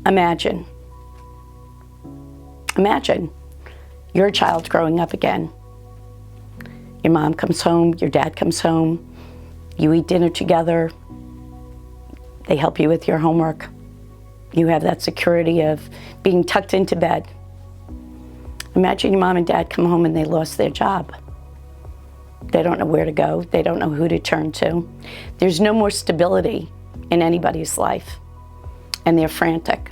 Imagine your child growing up again. Your mom comes home, your dad comes home, you eat dinner together, they help you with your homework. You have that security of being tucked into bed. Imagine your mom and dad come home and they lost their job. They don't know where to go, they don't know who to turn to. There's no more stability in anybody's life, and they're frantic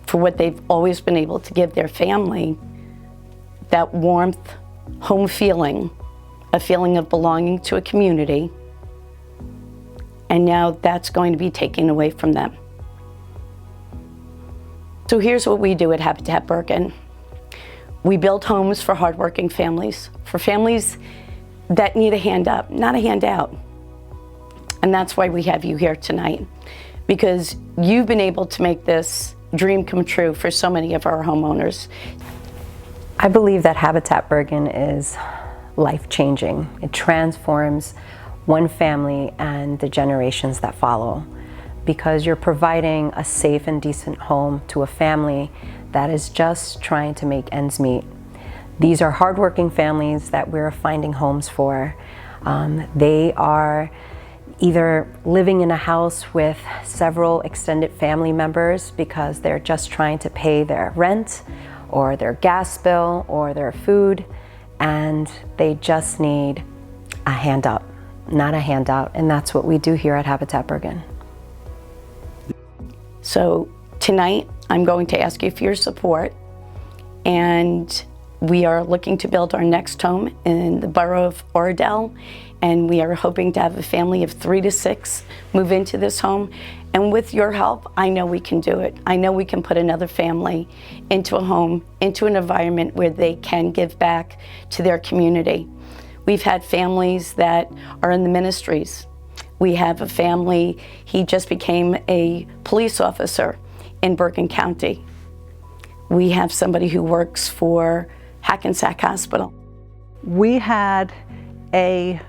for what they've always been able to give their family, that warmth, home feeling, a feeling of belonging to a community, and now that's going to be taken away from them. So here's what we do at Habitat Bergen. We build homes for hardworking families, for families that need a hand up, not a handout. And that's why we have you here tonight, because you've been able to make this dream come true for so many of our homeowners. I believe that Habitat Bergen is life-changing. It transforms one family and the generations that follow, because you're providing a safe and decent home to a family that is just trying to make ends meet. These are hardworking families that we're finding homes for. They are either living in a house with several extended family members because they're just trying to pay their rent or their gas bill or their food, and they just need a hand up, not a handout, and that's what we do here at Habitat Bergen. So tonight, I'm going to ask you for your support, and we are looking to build our next home in the borough of Oradell, and we are hoping to have a family of 3 to 6 move into this home. And with your help, I know we can do it. I know we can put another family into a home, into an environment where they can give back to their community. We've had families that are in the ministries. We have a family, he just became a police officer in Bergen County. We have somebody who works for Hackensack Hospital. We had a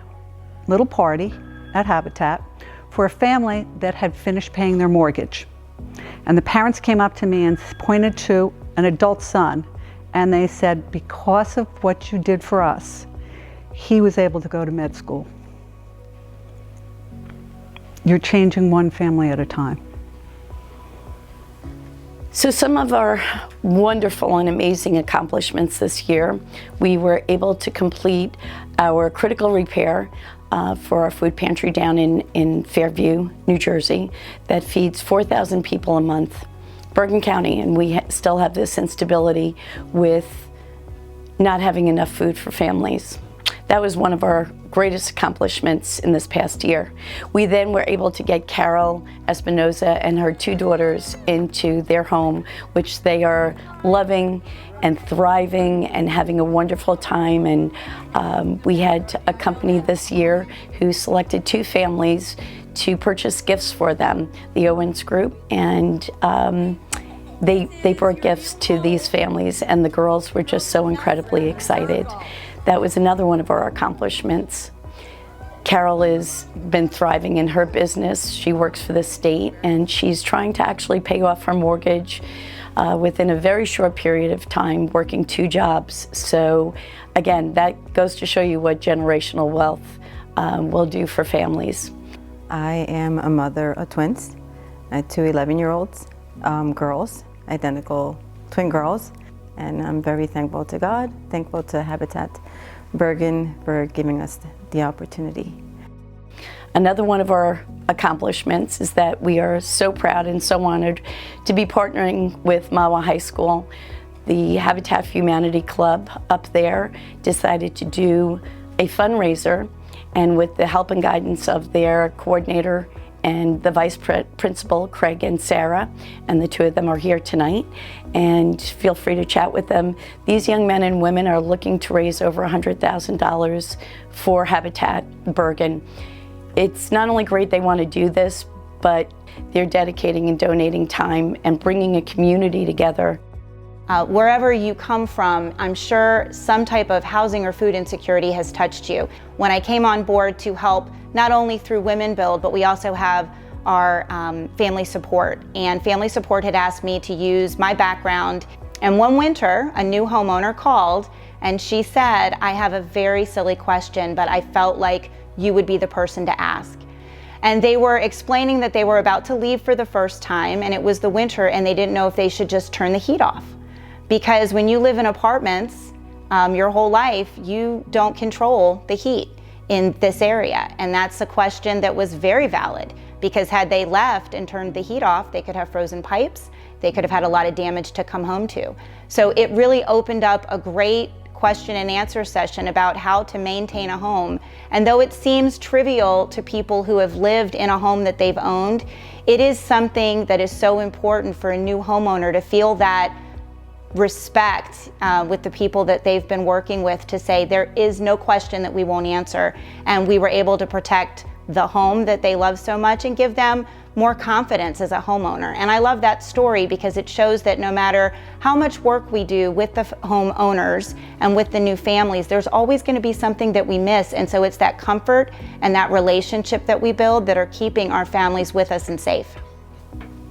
little party at Habitat for a family that had finished paying their mortgage. And the parents came up to me and pointed to an adult son, and they said, because of what you did for us, he was able to go to med school. You're changing one family at a time. So some of our wonderful and amazing accomplishments this year, we were able to complete our critical repair for our food pantry down in Fairview, New Jersey, that feeds 4,000 people a month, Bergen County, and we still have this instability with not having enough food for families. That was one of our greatest accomplishments in this past year. We then were able to get Carol Espinoza and her 2 daughters into their home, which they are loving and thriving and having a wonderful time. And we had a company this year who selected 2 families to purchase gifts for them, the Owens Group, and they brought gifts to these families, and the girls were just so incredibly excited. That was another one of our accomplishments. Carol has been thriving in her business. She works for the state, and she's trying to actually pay off her mortgage within a very short period of time, working 2 jobs. So again, that goes to show you what generational wealth will do for families. I am a mother of twins. I have 2 11-year-olds, girls, identical twin girls. And I'm very thankful to God, thankful to Habitat Bergen for giving us the opportunity. Another one of our accomplishments is that we are so proud and so honored to be partnering with Mahwah High School. The Habitat for Humanity Club up there decided to do a fundraiser, and with the help and guidance of their coordinator and the vice principal, Craig and Sarah, and the 2 of them are here tonight, and feel free to chat with them. These young men and women are looking to raise over $100,000 for Habitat Bergen. It's not only great they want to do this, but they're dedicating and donating time and bringing a community together. Wherever you come from, I'm sure some type of housing or food insecurity has touched you. When I came on board to help, not only through Women Build, but we also have our family support. And family support had asked me to use my background. And one winter, a new homeowner called and she said, I have a very silly question, but I felt like you would be the person to ask. And they were explaining that they were about to leave for the first time, and it was the winter, and they didn't know if they should just turn the heat off. Because when you live in apartments your whole life, you don't control the heat in this area. And that's a question that was very valid, because had they left and turned the heat off, they could have frozen pipes, they could have had a lot of damage to come home to. So it really opened up a great question and answer session about how to maintain a home. And though it seems trivial to people who have lived in a home that they've owned, it is something that is so important for a new homeowner to feel that respect with the people that they've been working with, to say there is no question that we won't answer. And we were able to protect the home that they love so much and give them more confidence as a homeowner. And I love that story because it shows that no matter how much work we do with the homeowners and with the new families, there's always going to be something that we miss. And so it's that comfort and that relationship that we build that are keeping our families with us and safe.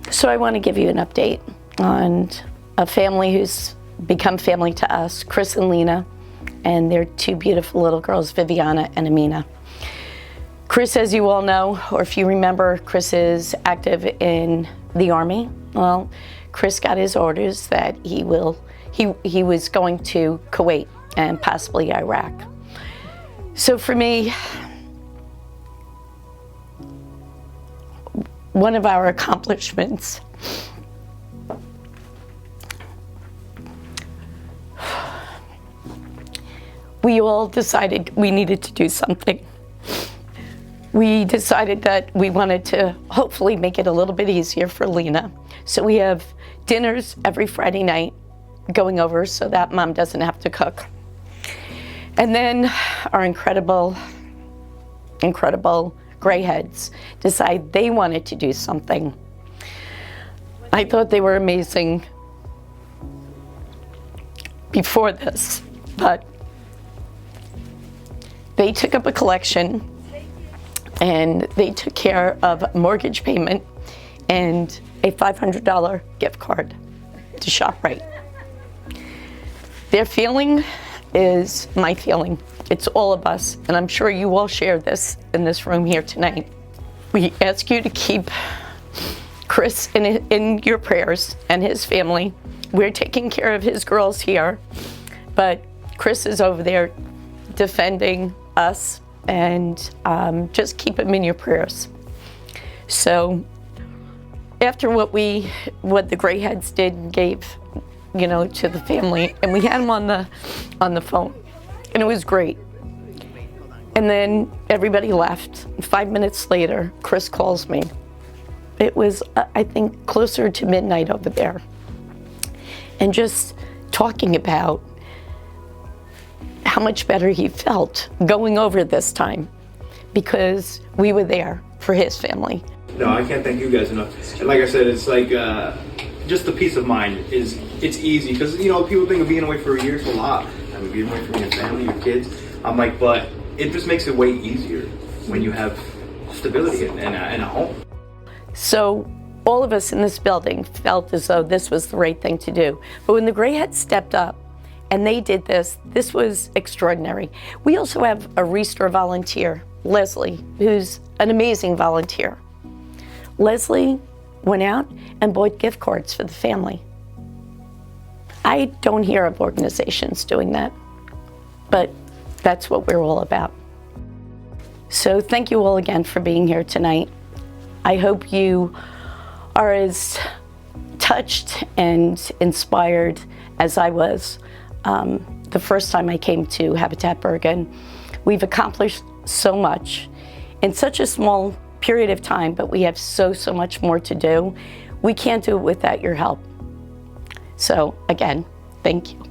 So I want to give you an update on a family who's become family to us, Chris and Lena, and their two beautiful little girls, Viviana and Amina. Chris, as you all know, or if you remember, Chris is active in the Army. Well, Chris got his orders that he was going to Kuwait and possibly Iraq. So for me, one of our accomplishments we all decided we needed to do something. We decided that we wanted to hopefully make it a little bit easier for Lena. So we have dinners every Friday night going over so that mom doesn't have to cook. And then our incredible grayheads decide they wanted to do something. I thought they were amazing before this, but they took up a collection and they took care of mortgage payment and a $500 gift card to ShopRite. Their feeling is my feeling. It's all of us, and I'm sure you all share this in this room here tonight. We ask you to keep Chris in your prayers and his family. We're taking care of his girls here, but Chris is over there defending us, and just keep him in your prayers. So after what the grayheads did and gave, to the family, and we had him on the phone, and it was great. And then everybody left. 5 minutes later, Chris calls me. It was, I think, closer to midnight over there, and just talking about how much better he felt going over this time because we were there for his family. No, I can't thank you guys enough. And like I said, it's like just the peace of mind it's easy because people think of being away for a year is a lot. I mean, being away from your family, your kids. I'm like, but it just makes it way easier when you have stability and a home. So all of us in this building felt as though this was the right thing to do. But when the grayheads stepped up and they did this was extraordinary. We also have a Restore volunteer, Leslie, who's an amazing volunteer. Leslie went out and bought gift cards for the family. I don't hear of organizations doing that, but that's what we're all about. So thank you all again for being here tonight. I hope you are as touched and inspired as I was the first time I came to Habitat Bergen. We've accomplished so much in such a small period of time, but we have so much more to do. We can't do it without your help. So again, thank you.